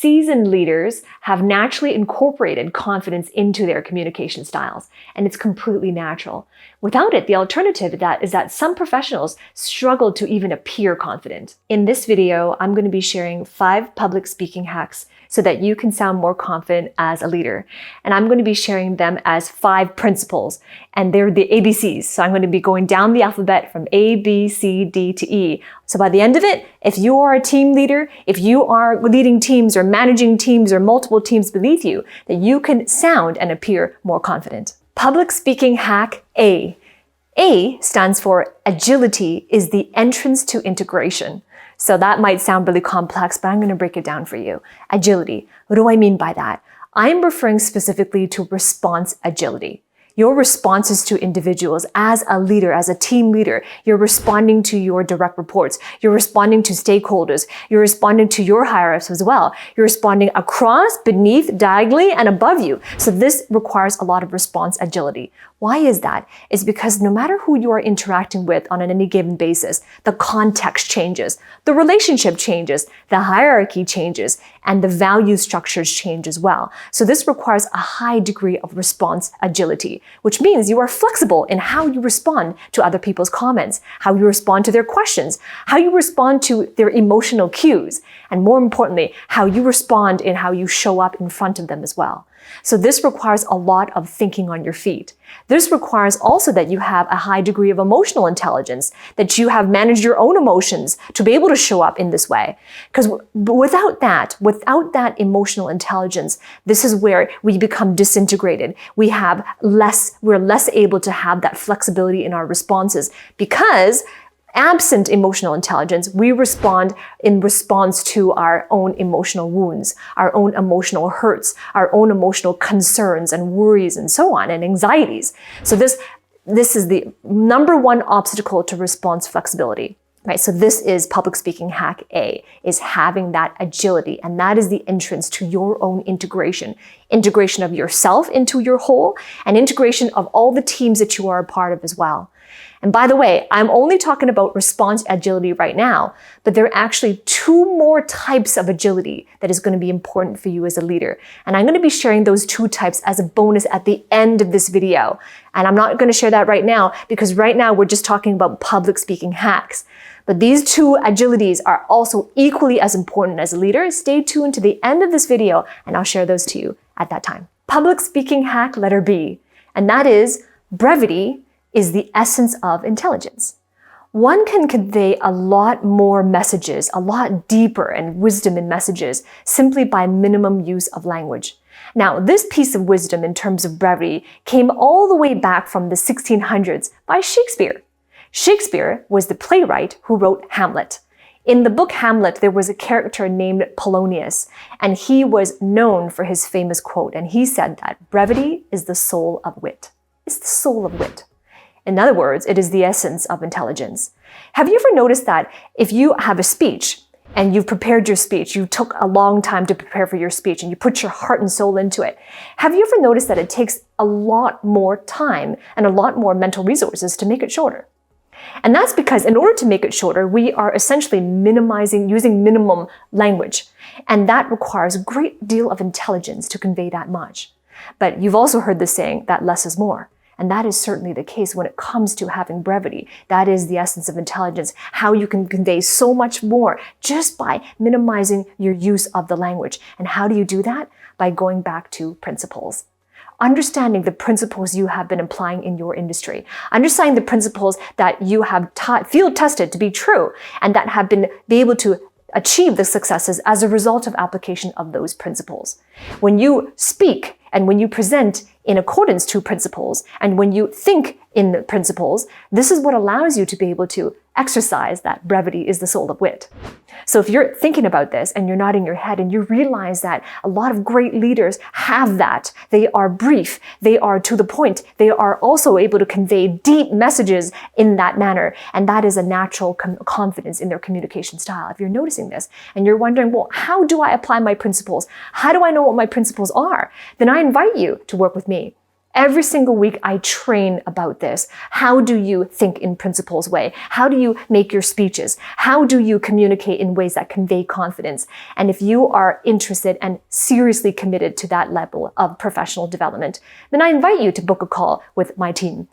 seasoned leaders have naturally incorporated confidence into their communication styles, and it's completely natural. Without it, the alternative is that some professionals struggle to even appear confident. In this video, I'm going to be sharing 5 public speaking hacks so that you can sound more confident as a leader. And I'm going to be sharing them as 5 principles, and they're the ABCs. So I'm going to be going down the alphabet from A, B, C, D to E. So by the end of it, if you are a team leader, if you are leading teams or managing teams or multiple teams beneath you, that you can sound and appear more confident. Public speaking hack A. A stands for agility is the entrance to integration. So that might sound really complex, but I'm going to break it down for you. Agility. What do I mean by that? I'm referring specifically to response agility. Your responses to individuals as a leader, as a team leader, you're responding to your direct reports, you're responding to stakeholders, you're responding to your higher-ups as well. You're responding across, beneath, diagonally, and above you. So this requires a lot of response agility. Why is that? It's because no matter who you are interacting with on any given basis, the context changes, the relationship changes, the hierarchy changes, and the value structures change as well. So this requires a high degree of response agility, which means you are flexible in how you respond to other people's comments, how you respond to their questions, how you respond to their emotional cues, and more importantly, how you respond in how you show up in front of them as well. So this requires a lot of thinking on your feet. This requires also that you have a high degree of emotional intelligence, that you have managed your own emotions to be able to show up in this way. Because without that emotional intelligence, this is where we become disintegrated. We're less able to have that flexibility in our responses because absent emotional intelligence, we respond in response to our own emotional wounds, our own emotional hurts, our own emotional concerns and worries and so on, and anxieties. So this is the number one obstacle to response flexibility. Right, so this is public speaking hack A, is having that agility, and that is the entrance to your own integration of yourself into your whole, and integration of all the teams that you are a part of as well. And by the way, I'm only talking about response agility right now, but there are actually 2 more types of agility that is going to be important for you as a leader. And I'm going to be sharing those 2 types as a bonus at the end of this video. And I'm not going to share that right now because right now we're just talking about public speaking hacks. But these 2 agilities are also equally as important as a leader. Stay tuned to the end of this video and I'll share those to you at that time. Public speaking hack letter B, and that is brevity is the essence of intelligence. One can convey a lot more messages, a lot deeper and wisdom in messages simply by minimum use of language. Now, this piece of wisdom in terms of brevity came all the way back from the 1600s by Shakespeare. Shakespeare was the playwright who wrote Hamlet. In the book Hamlet, there was a character named Polonius, and he was known for his famous quote, and he said that brevity is the soul of wit. It's the soul of wit. In other words, it is the essence of intelligence. Have you ever noticed that if you have a speech and you've prepared your speech, you took a long time to prepare for your speech and you put your heart and soul into it, have you ever noticed that it takes a lot more time and a lot more mental resources to make it shorter? And that's because in order to make it shorter, we are essentially using minimum language. And that requires a great deal of intelligence to convey that much. But you've also heard the saying that less is more. And that is certainly the case when it comes to having brevity. That is the essence of intelligence, how you can convey so much more just by minimizing your use of the language. And how do you do that? By going back to principles. Understanding the principles you have been applying in your industry. Understanding the principles that you have field tested to be true and that have been able to achieve the successes as a result of application of those principles. When you speak and when you present in accordance to principles, and when you think in the principles, this is what allows you to be able to exercise that brevity is the soul of wit. So if you're thinking about this and you're nodding your head and you realize that a lot of great leaders have that, they are brief, they are to the point, they are also able to convey deep messages in that manner, and that is a natural confidence in their communication style. If you're noticing this and you're wondering, well, how do I apply my principles? How do I know what my principles are? Then I invite you to work with me. Every single week, I train about this. How do you think in principles way? How do you make your speeches? How do you communicate in ways that convey confidence? And if you are interested and seriously committed to that level of professional development, then I invite you to book a call with my team.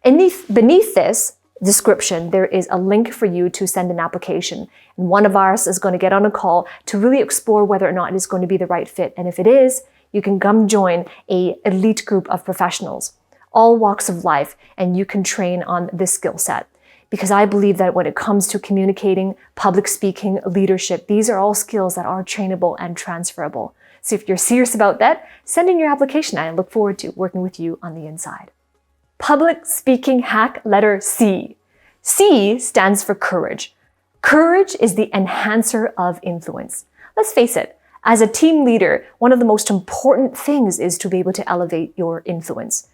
Beneath this description, there is a link for you to send an application. And one of ours is going to get on a call to really explore whether or not it is going to be the right fit. And if it is, you can come join an elite group of professionals, all walks of life, and you can train on this skill set. Because I believe that when it comes to communicating, public speaking, leadership, these are all skills that are trainable and transferable. So if you're serious about that, send in your application. I look forward to working with you on the inside. Public speaking hack letter C. C stands for courage. Courage is the enhancer of influence. Let's face it, as a team leader, one of the most important things is to be able to elevate your influence.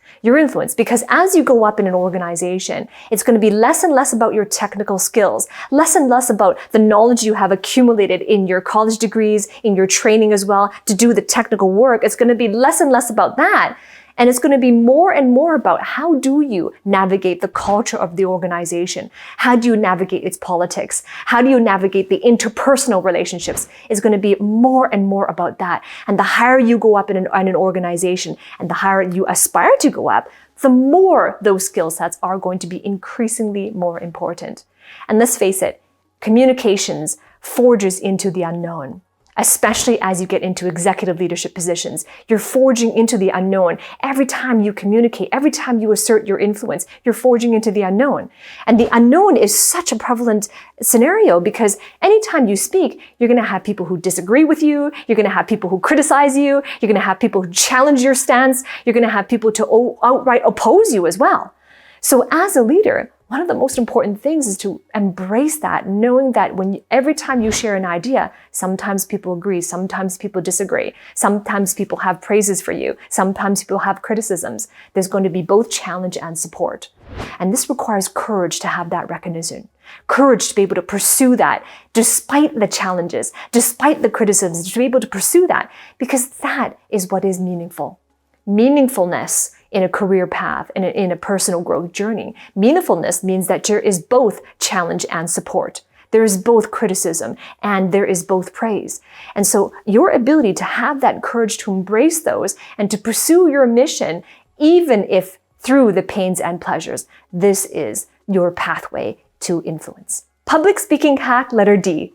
Because as you go up in an organization, it's going to be less and less about your technical skills, less and less about the knowledge you have accumulated in your college degrees, in your training as well, to do the technical work. It's going to be less and less about that. And it's going to be more and more about how do you navigate the culture of the organization? How do you navigate its politics? How do you navigate the interpersonal relationships? It's going to be more and more about that. And the higher you go up in an organization and the higher you aspire to go up, the more those skill sets are going to be increasingly more important. And let's face it, communications forges into the unknown. Especially as you get into executive leadership positions. You're forging into the unknown. Every time you communicate, every time you assert your influence, you're forging into the unknown. And the unknown is such a prevalent scenario because anytime you speak, you're going to have people who disagree with you. You're going to have people who criticize you. You're going to have people who challenge your stance. You're going to have people to outright oppose you as well. So as a leader, one of the most important things is to embrace that, knowing that every time you share an idea, sometimes people agree, sometimes people disagree, sometimes people have praises for you, sometimes people have criticisms. There's going to be both challenge and support. And this requires courage to have that recognition, courage to be able to pursue that despite the challenges, despite the criticisms, to be able to pursue that, because that is what is meaningful. Meaningfulness in a career path and in a personal growth journey. Meaningfulness means that there is both challenge and support. There is both criticism and there is both praise. And so your ability to have that courage to embrace those and to pursue your mission, even if through the pains and pleasures, this is your pathway to influence. Public speaking hack letter D.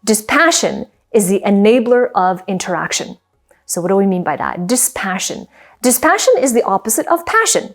Dispassion is the enabler of interaction. So what do we mean by that? Dispassion. Dispassion is the opposite of passion.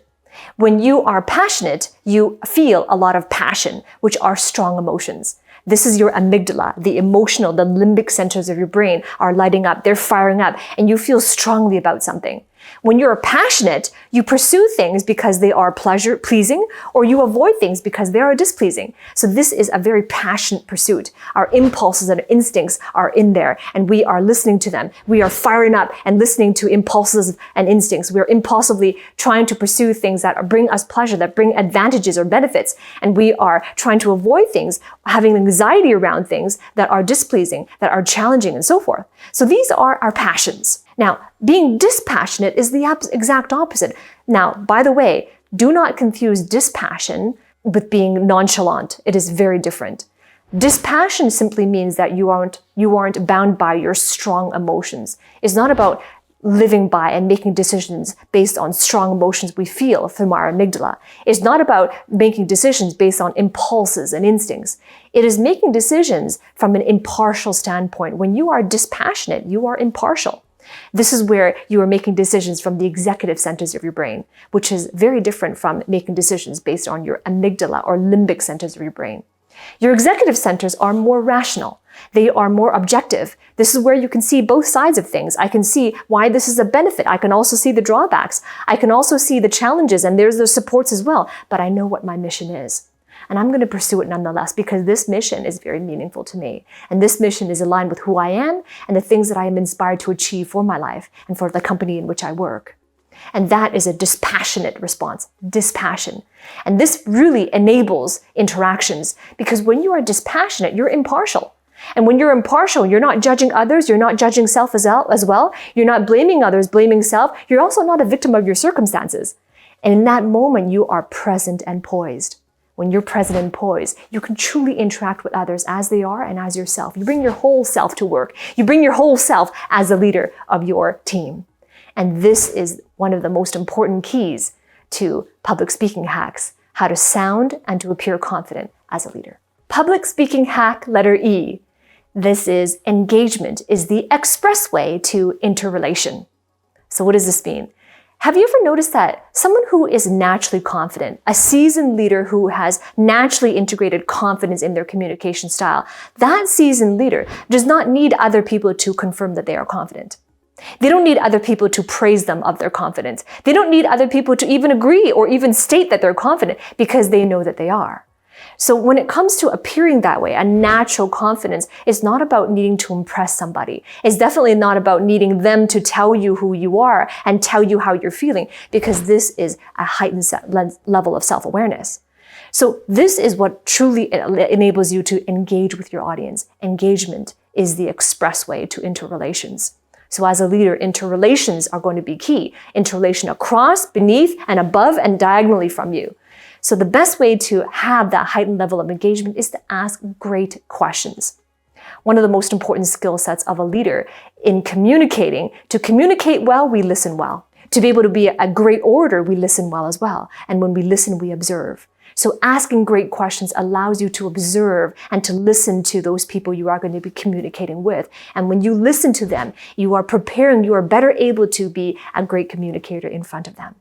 When you are passionate, you feel a lot of passion, which are strong emotions. This is your amygdala, the emotional, the limbic centers of your brain are lighting up, they're firing up, and you feel strongly about something. When you're passionate, you pursue things because they are pleasure-pleasing, or you avoid things because they are displeasing. So this is a very passionate pursuit. Our impulses and instincts are in there, and we are listening to them. We are firing up and listening to impulses and instincts. We are impulsively trying to pursue things that bring us pleasure, that bring advantages or benefits, and we are trying to avoid things, having anxiety around things that are displeasing, that are challenging, and so forth. So these are our passions. Now, being dispassionate is the exact opposite. Now, by the way, do not confuse dispassion with being nonchalant. It is very different. Dispassion simply means that you aren't bound by your strong emotions. It's not about living by and making decisions based on strong emotions we feel from our amygdala. It's not about making decisions based on impulses and instincts. It is making decisions from an impartial standpoint. When you are dispassionate, you are impartial. This is where you are making decisions from the executive centers of your brain, which is very different from making decisions based on your amygdala or limbic centers of your brain. Your executive centers are more rational. They are more objective. This is where you can see both sides of things. I can see why this is a benefit. I can also see the drawbacks. I can also see the challenges, and there's the supports as well. But I know what my mission is. And I'm going to pursue it nonetheless because this mission is very meaningful to me. And this mission is aligned with who I am and the things that I am inspired to achieve for my life and for the company in which I work. And that is a dispassionate response, dispassion. And this really enables interactions because when you are dispassionate, you're impartial. And when you're impartial, you're not judging others, you're not judging self as well, you're not blaming others, blaming self, you're also not a victim of your circumstances. And in that moment, you are present and poised. When you're present and poised, you can truly interact with others as they are and as yourself. You bring your whole self to work. You bring your whole self as the leader of your team. And this is one of the most important keys to public speaking hacks, how to sound and to appear confident as a leader. Public speaking hack letter E. This is engagement is the expressway to interrelation. So what does this mean? Have you ever noticed that someone who is naturally confident, a seasoned leader who has naturally integrated confidence in their communication style, that seasoned leader does not need other people to confirm that they are confident. They don't need other people to praise them of their confidence. They don't need other people to even agree or even state that they're confident because they know that they are. So when it comes to appearing that way, a natural confidence is not about needing to impress somebody. It's definitely not about needing them to tell you who you are and tell you how you're feeling, because this is a heightened level of self-awareness. So this is what truly enables you to engage with your audience. Engagement is the expressway to interrelations. So as a leader, interrelations are going to be key. Interrelation across, beneath, and above, and diagonally from you. So the best way to have that heightened level of engagement is to ask great questions. One of the most important skill sets of a leader in communicating, to communicate well, we listen well. To be able to be a great orator, we listen well as well. And when we listen, we observe. So asking great questions allows you to observe and to listen to those people you are going to be communicating with. And when you listen to them, you are preparing, you are better able to be a great communicator in front of them.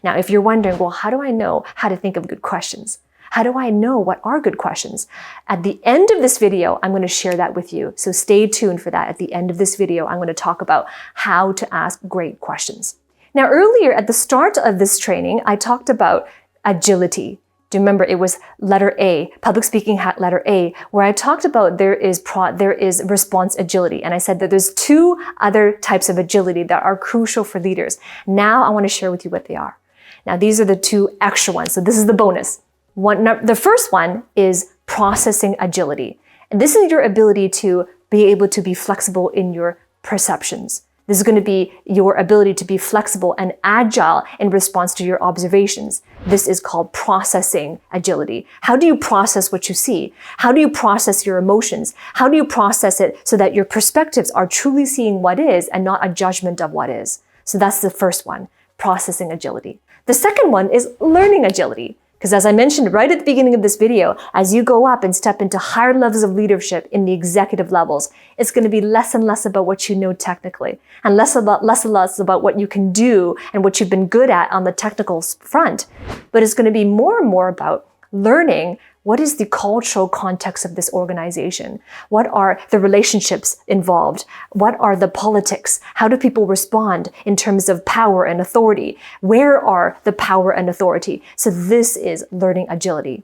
Now, if you're wondering, well, how do I know how to think of good questions? How do I know what are good questions? At the end of this video, I'm going to share that with you. So stay tuned for that. At the end of this video, I'm going to talk about how to ask great questions. Now, earlier at the start of this training, I talked about agility. Do you remember it was letter A, public speaking hack letter A, where I talked about there is response agility. And I said that there's two other types of agility that are crucial for leaders. Now I want to share with you what they are. Now these are the two extra ones. So this is the bonus. The first one is processing agility. And this is your ability to be able to be flexible in your perceptions. This is going to be your ability to be flexible and agile in response to your observations. This is called processing agility. How do you process what you see? How do you process your emotions? How do you process it so that your perspectives are truly seeing what is and not a judgment of what is? So that's the first one, processing agility. The second one is learning agility. Because as I mentioned right at the beginning of this video, as you go up and step into higher levels of leadership in the executive levels, it's going to be less and less about what you know technically, and less and less about what you can do and what you've been good at on the technical front. But it's going to be more and more about learning what is the cultural context of this organization? What are the relationships involved? What are the politics? How do people respond in terms of power and authority? Where are the power and authority? So this is learning agility.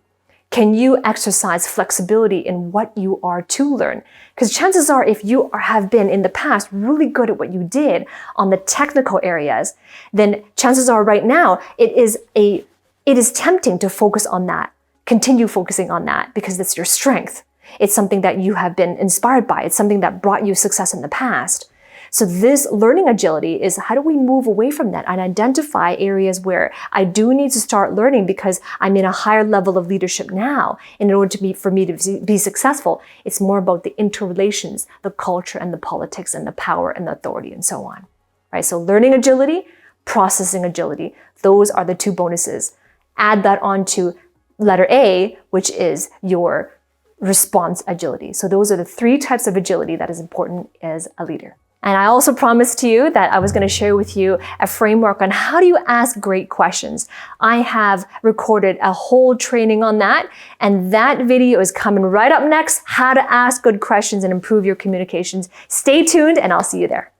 Can you exercise flexibility in what you are to learn? Because chances are, if you have been in the past really good at what you did on the technical areas, then chances are right now it is tempting to focus on that. Continue focusing on that because it's your strength. It's something that you have been inspired by. It's something that brought you success in the past. So this learning agility is how do we move away from that and identify areas where I do need to start learning because I'm in a higher level of leadership now in order for me to be successful. It's more about the interrelations, the culture and the politics and the power and the authority and so on. Right? So learning agility, processing agility, those are the two bonuses. Add that on to letter A, which is your response agility. So those are the three types of agility that is important as a leader. And I also promised to you that I was going to share with you a framework on how do you ask great questions. I have recorded a whole training on that, and that video is coming right up next, how to ask good questions and improve your communications. Stay tuned, and I'll see you there.